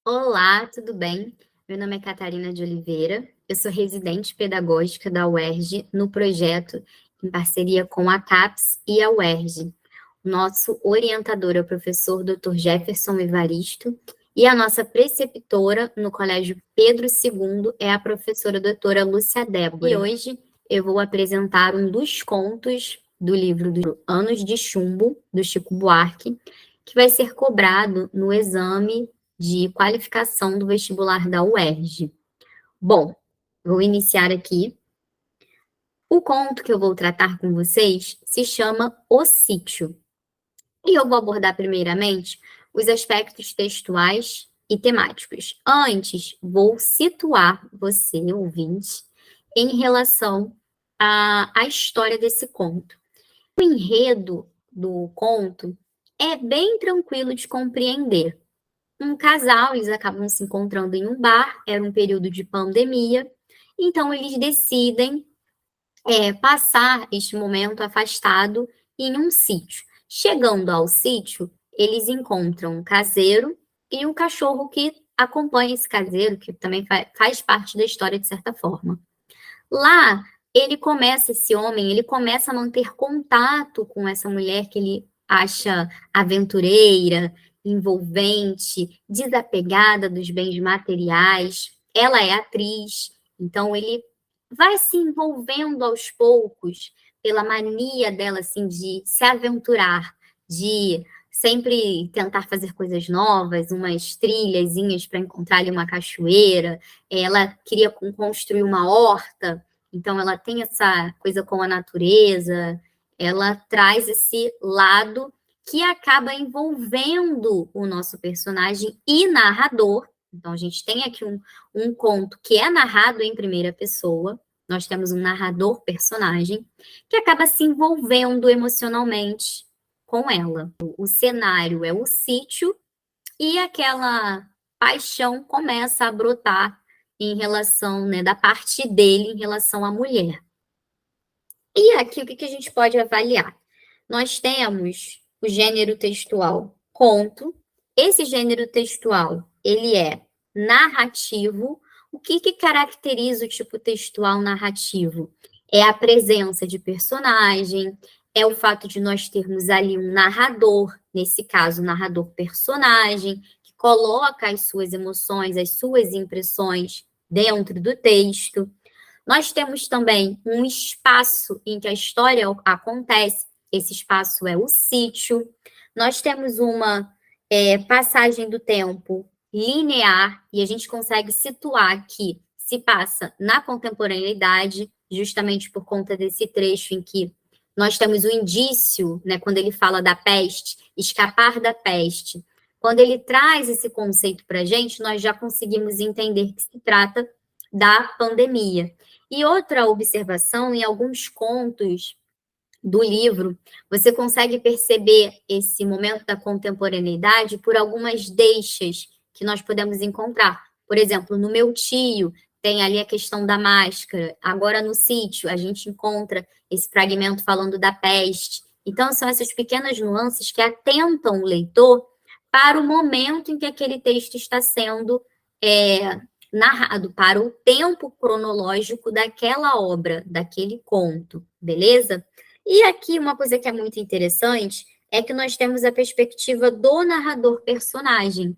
Olá, tudo bem? Meu nome é Catarina de Oliveira, eu sou residente pedagógica da UERJ no projeto em parceria com a CAPES e a UERJ. Nosso orientador é o professor Dr. Jefferson Evaristo e a nossa preceptora no Colégio Pedro II é a professora doutora Lúcia Débora. E hoje eu vou apresentar um dos contos do livro do Anos de Chumbo, do Chico Buarque, que vai ser cobrado no exame de qualificação do vestibular da UERJ. Bom, vou iniciar aqui. O conto que eu vou tratar com vocês se chama O Sítio. E eu vou abordar primeiramente os aspectos textuais e temáticos. Antes, vou situar você, ouvinte, em relação à história desse conto. O enredo do conto é bem tranquilo de compreender. Um casal, eles acabam se encontrando em um bar, era um período de pandemia, então eles decidem passar este momento afastado em um sítio. Chegando ao sítio, eles encontram um caseiro e um cachorro que acompanha esse caseiro, que também faz parte da história de certa forma. Lá, esse homem, ele começa a manter contato com essa mulher que ele acha aventureira, envolvente, desapegada dos bens materiais. Ela é atriz, então ele vai se envolvendo aos poucos pela mania dela assim de se aventurar, de sempre tentar fazer coisas novas, umas trilhazinhas para encontrar ali uma cachoeira. Ela queria construir uma horta, então ela tem essa coisa com a natureza, ela traz esse lado que acaba envolvendo o nosso personagem e narrador. Então, a gente tem aqui um conto que é narrado em primeira pessoa, nós temos um narrador personagem que acaba se envolvendo emocionalmente com ela. O cenário é o sítio e aquela paixão começa a brotar em relação, né, da parte dele em relação à mulher. E aqui o que a gente pode avaliar? Nós temos o gênero textual conto. Esse gênero textual, ele é narrativo. O que caracteriza o tipo textual narrativo? É a presença de personagem, é o fato de nós termos ali um narrador, nesse caso, narrador personagem, que coloca as suas emoções, as suas impressões dentro do texto. Nós temos também um espaço em que a história acontece, esse espaço é o sítio. Nós temos uma passagem do tempo linear, e a gente consegue situar que se passa na contemporaneidade, justamente por conta desse trecho em que nós temos o indício, né, quando ele fala da peste, escapar da peste. Quando ele traz esse conceito para a gente, nós já conseguimos entender que se trata da pandemia. E outra observação, em alguns contos do livro, você consegue perceber esse momento da contemporaneidade por algumas deixas que nós podemos encontrar. Por exemplo, no Meu Tio, tem ali a questão da máscara. Agora, no Sítio, a gente encontra esse fragmento falando da peste. Então, são essas pequenas nuances que atentam o leitor para o momento em que aquele texto está sendo narrado, para o tempo cronológico daquela obra, daquele conto, beleza? E aqui uma coisa que é muito interessante é que nós temos a perspectiva do narrador personagem.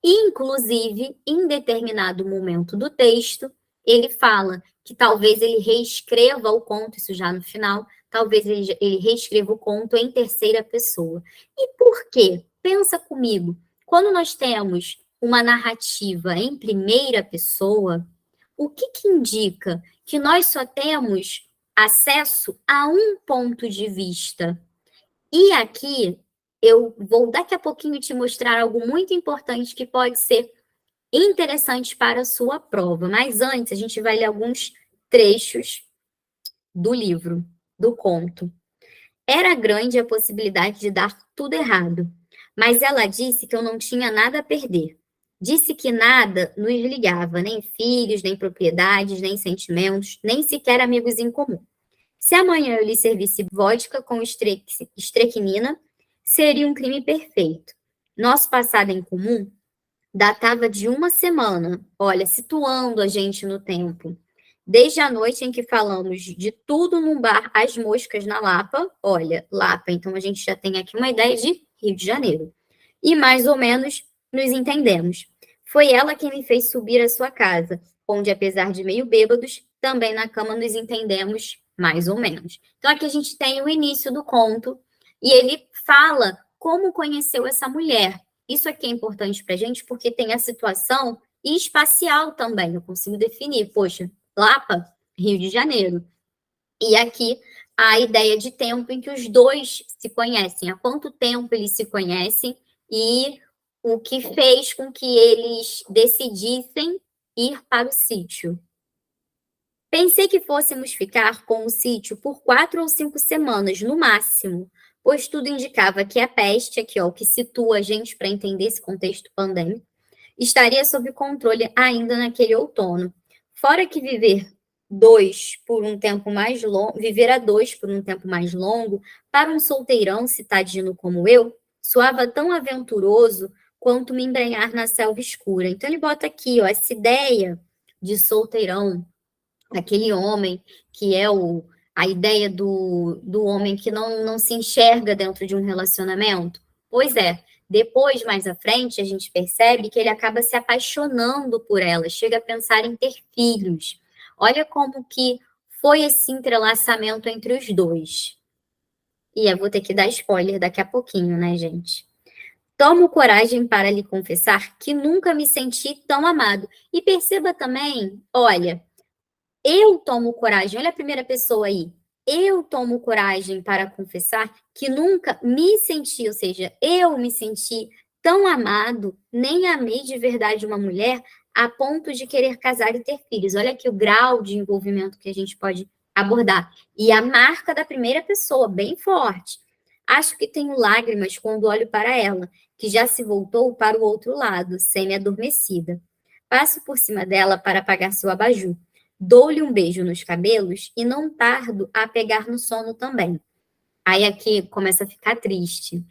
Inclusive, em determinado momento do texto, ele fala que talvez ele reescreva o conto, isso já no final, talvez ele reescreva o conto em terceira pessoa. E por quê? Pensa comigo. Quando nós temos uma narrativa em primeira pessoa, o que indica que nós só temos acesso a um ponto de vista? E aqui eu vou daqui a pouquinho te mostrar algo muito importante que pode ser interessante para a sua prova. Mas antes, a gente vai ler alguns trechos do livro, do conto. Era grande a possibilidade de dar tudo errado, mas ela disse que eu não tinha nada a perder. Disse que nada nos ligava, nem filhos, nem propriedades, nem sentimentos, nem sequer amigos em comum. Se amanhã eu lhe servisse vodka com estrequinina, seria um crime perfeito. Nosso passado em comum datava de uma semana, olha, situando a gente no tempo. Desde a noite em que falamos de tudo num bar, as moscas na Lapa, olha, Lapa, então a gente já tem aqui uma ideia de Rio de Janeiro. E mais ou menos nos entendemos. Foi ela quem me fez subir à sua casa, onde, apesar de meio bêbados, também na cama nos entendemos mais ou menos. Então aqui a gente tem o início do conto, e ele fala como conheceu essa mulher. Isso aqui é importante para a gente, porque tem a situação espacial também, eu consigo definir, poxa, Lapa, Rio de Janeiro. E aqui a ideia de tempo em que os dois se conhecem, há quanto tempo eles se conhecem e o que fez com que eles decidissem ir para o sítio. Pensei que fôssemos ficar com o sítio por 4 ou 5 semanas, no máximo, pois tudo indicava que a peste, aqui ó, o que situa a gente para entender esse contexto pandêmico, estaria sob controle ainda naquele outono. Fora que viver a dois por um tempo mais longo, para um solteirão citadino como eu, soava tão aventuroso quanto me embrenhar na selva escura. Então ele bota aqui, ó, essa ideia de solteirão, aquele homem que é a ideia do homem que não se enxerga dentro de um relacionamento. Pois é, depois, mais à frente, a gente percebe que ele acaba se apaixonando por ela, chega a pensar em ter filhos. Olha como que foi esse entrelaçamento entre os dois. E eu vou ter que dar spoiler daqui a pouquinho, né, gente? Tomo coragem para lhe confessar que nunca me senti tão amado. E perceba também, olha, eu tomo coragem, olha a primeira pessoa aí. Eu tomo coragem para confessar que nunca me senti, ou seja, eu me senti tão amado, nem amei de verdade uma mulher a ponto de querer casar e ter filhos. Olha aqui o grau de envolvimento que a gente pode abordar. E a marca da primeira pessoa, bem forte. Acho que tenho lágrimas quando olho para ela, que já se voltou para o outro lado, semi-adormecida. Passo por cima dela para apagar seu abajur. Dou-lhe um beijo nos cabelos e não tardo a pegar no sono também. Aí aqui começa a ficar triste.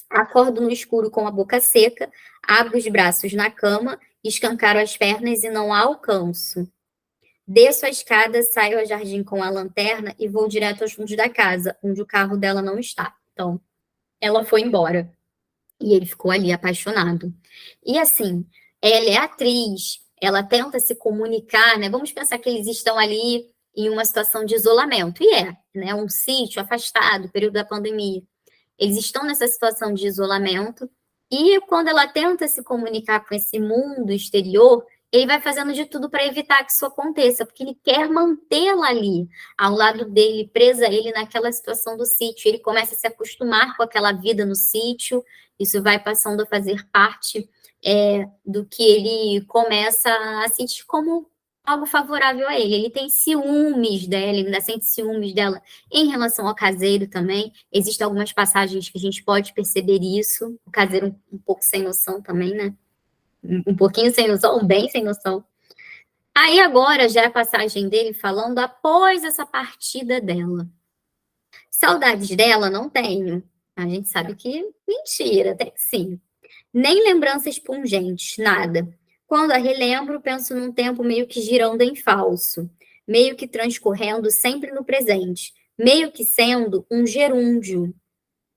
Acordo no escuro com a boca seca, abro os braços na cama, escancaro as pernas e não a alcanço. Desço a escada, saio ao jardim com a lanterna e vou direto aos fundos da casa, onde o carro dela não está. Então, ela foi embora. E ele ficou ali apaixonado. E assim, ela é atriz, ela tenta se comunicar, né? Vamos pensar que eles estão ali em uma situação de isolamento. E né? Um sítio afastado, período da pandemia. Eles estão nessa situação de isolamento. E quando ela tenta se comunicar com esse mundo exterior, ele vai fazendo de tudo para evitar que isso aconteça, porque ele quer mantê-la ali, ao lado dele, presa ele naquela situação do sítio. Ele começa a se acostumar com aquela vida no sítio, isso vai passando a fazer parte do que ele começa a sentir como algo favorável a ele. Ele tem ciúmes dela, ele ainda sente ciúmes dela em relação ao caseiro também. Existem algumas passagens que a gente pode perceber isso. O caseiro um pouco sem noção também, né? Um pouquinho sem noção, bem sem noção. Aí agora já é a passagem dele falando após essa partida dela. Saudades dela não tenho. A gente sabe que mentira, tem sim. Nem lembranças pungentes, nada. Quando a relembro, penso num tempo meio que girando em falso, meio que transcorrendo sempre no presente, meio que sendo um gerúndio.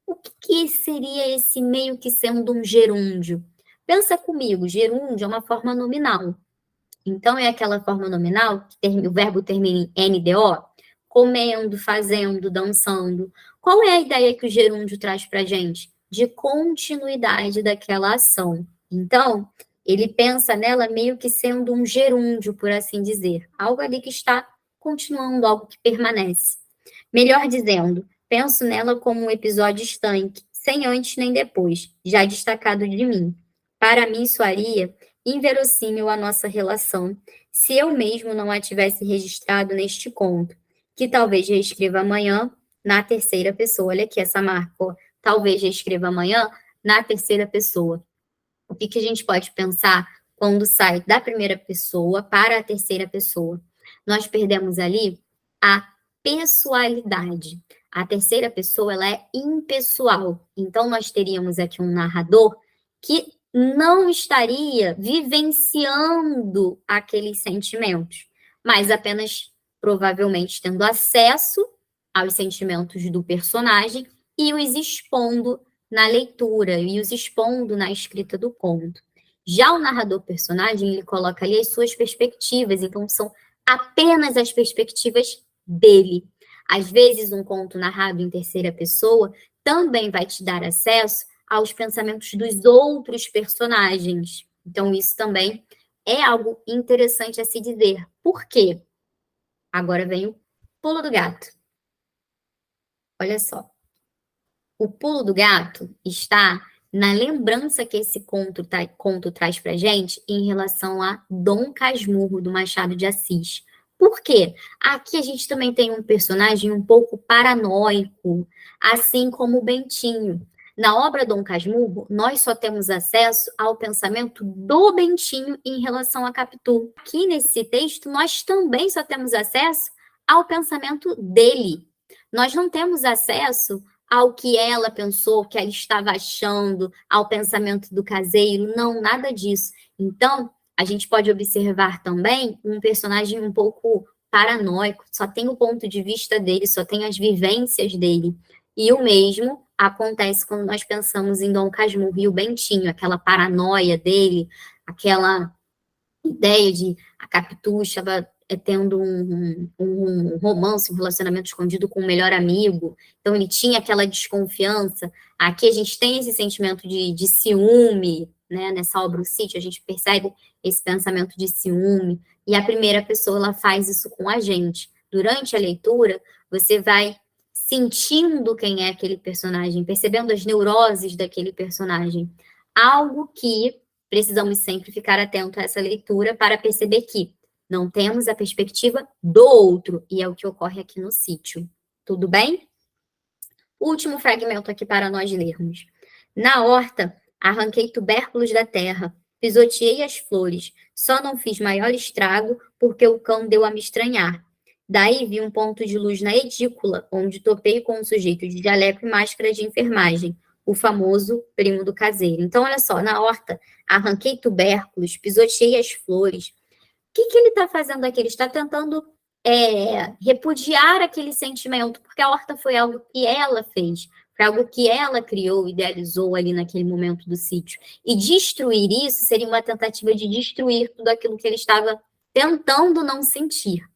O que seria esse meio que sendo um gerúndio? Pensa comigo, gerúndio é uma forma nominal. Então, é aquela forma nominal, que o verbo termina em NDO, comendo, fazendo, dançando. Qual é a ideia que o gerúndio traz para a gente? De continuidade daquela ação. Então, ele pensa nela meio que sendo um gerúndio, por assim dizer. Algo ali que está continuando, algo que permanece. Melhor dizendo, penso nela como um episódio estanque, sem antes nem depois, já destacado de mim. Para mim, soaria inverossímil a nossa relação, se eu mesmo não a tivesse registrado neste conto, que talvez reescreva amanhã na terceira pessoa. Olha aqui essa marca, ó. Talvez reescreva amanhã na terceira pessoa. O que a gente pode pensar quando sai da primeira pessoa para a terceira pessoa? Nós perdemos ali a pessoalidade. A terceira pessoa, ela é impessoal. Então, nós teríamos aqui um narrador que não estaria vivenciando aqueles sentimentos, mas apenas provavelmente tendo acesso aos sentimentos do personagem e os expondo na leitura e os expondo na escrita do conto. Já o narrador personagem, ele coloca ali as suas perspectivas, então são apenas as perspectivas dele. Às vezes, um conto narrado em terceira pessoa também vai te dar acesso aos pensamentos dos outros personagens. Então, isso também é algo interessante a se dizer. Por quê? Agora vem o pulo do gato. Olha só. O pulo do gato está na lembrança que esse conto traz para gente em relação a Dom Casmurro, do Machado de Assis. Por quê? Aqui a gente também tem um personagem um pouco paranoico, assim como o Bentinho. Na obra Dom Casmurro, nós só temos acesso ao pensamento do Bentinho em relação a Capitu. Aqui nesse texto, nós também só temos acesso ao pensamento dele. Nós não temos acesso ao que ela pensou, o que ela estava achando, ao pensamento do caseiro, não, nada disso. Então, a gente pode observar também um personagem um pouco paranoico, só tem o ponto de vista dele, só tem as vivências dele. E o mesmo acontece quando nós pensamos em Dom Casmurro e o Bentinho, aquela paranoia dele, aquela ideia de a Capitu estava tendo um romance, um relacionamento escondido com o melhor amigo, então ele tinha aquela desconfiança. Aqui a gente tem esse sentimento de ciúme, né? Nessa obra O Sítio, a gente percebe esse pensamento de ciúme, e a primeira pessoa ela faz isso com a gente. Durante a leitura, você vai sentindo quem é aquele personagem, percebendo as neuroses daquele personagem. Algo que precisamos sempre ficar atento a essa leitura para perceber que não temos a perspectiva do outro, e é o que ocorre aqui no sítio. Tudo bem? Último fragmento aqui para nós lermos. Na horta, arranquei tubérculos da terra, pisoteei as flores, só não fiz maior estrago porque o cão deu a me estranhar. Daí vi um ponto de luz na edícula, onde topei com um sujeito de jaleco e máscara de enfermagem, o famoso primo do caseiro. Então, olha só, na horta, arranquei tubérculos, pisoteei as flores. O que ele está fazendo aqui? Ele está tentando repudiar aquele sentimento, porque a horta foi algo que ela fez, foi algo que ela criou, idealizou ali naquele momento do sítio. E destruir isso seria uma tentativa de destruir tudo aquilo que ele estava tentando não sentir.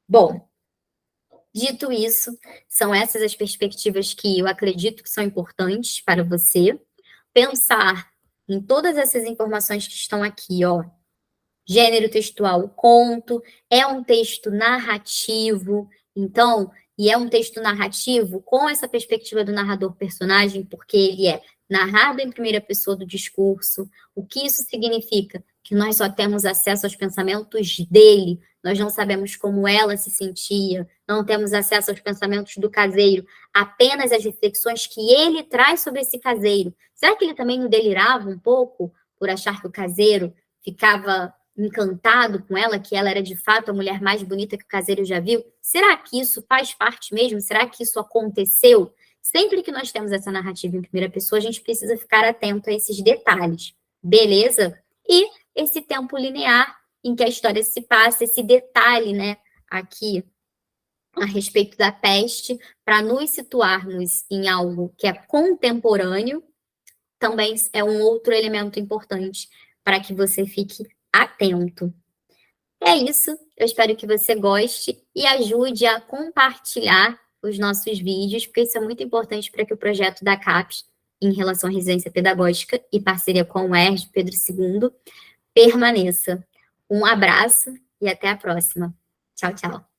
Bom, dito isso, são essas as perspectivas que eu acredito que são importantes para você. Pensar em todas essas informações que estão aqui, ó. Gênero textual, o conto, é um texto narrativo, então, e é um texto narrativo com essa perspectiva do narrador-personagem, porque ele é narrado em primeira pessoa do discurso. O que isso significa? Que nós só temos acesso aos pensamentos dele, nós não sabemos como ela se sentia, não temos acesso aos pensamentos do caseiro, apenas as reflexões que ele traz sobre esse caseiro. Será que ele também não delirava um pouco por achar que o caseiro ficava encantado com ela, que ela era de fato a mulher mais bonita que o caseiro já viu? Será que isso faz parte mesmo? Será que isso aconteceu? Sempre que nós temos essa narrativa em primeira pessoa, a gente precisa ficar atento a esses detalhes, beleza? E esse tempo linear em que a história se passa, esse detalhe, né, aqui a respeito da peste, para nos situarmos em algo que é contemporâneo, também é um outro elemento importante para que você fique atento. É isso, eu espero que você goste e ajude a compartilhar os nossos vídeos, porque isso é muito importante para que o projeto da CAPES, em relação à residência pedagógica e parceria com o UERJ Pedro II, permaneça. Um abraço e até a próxima. Tchau, tchau.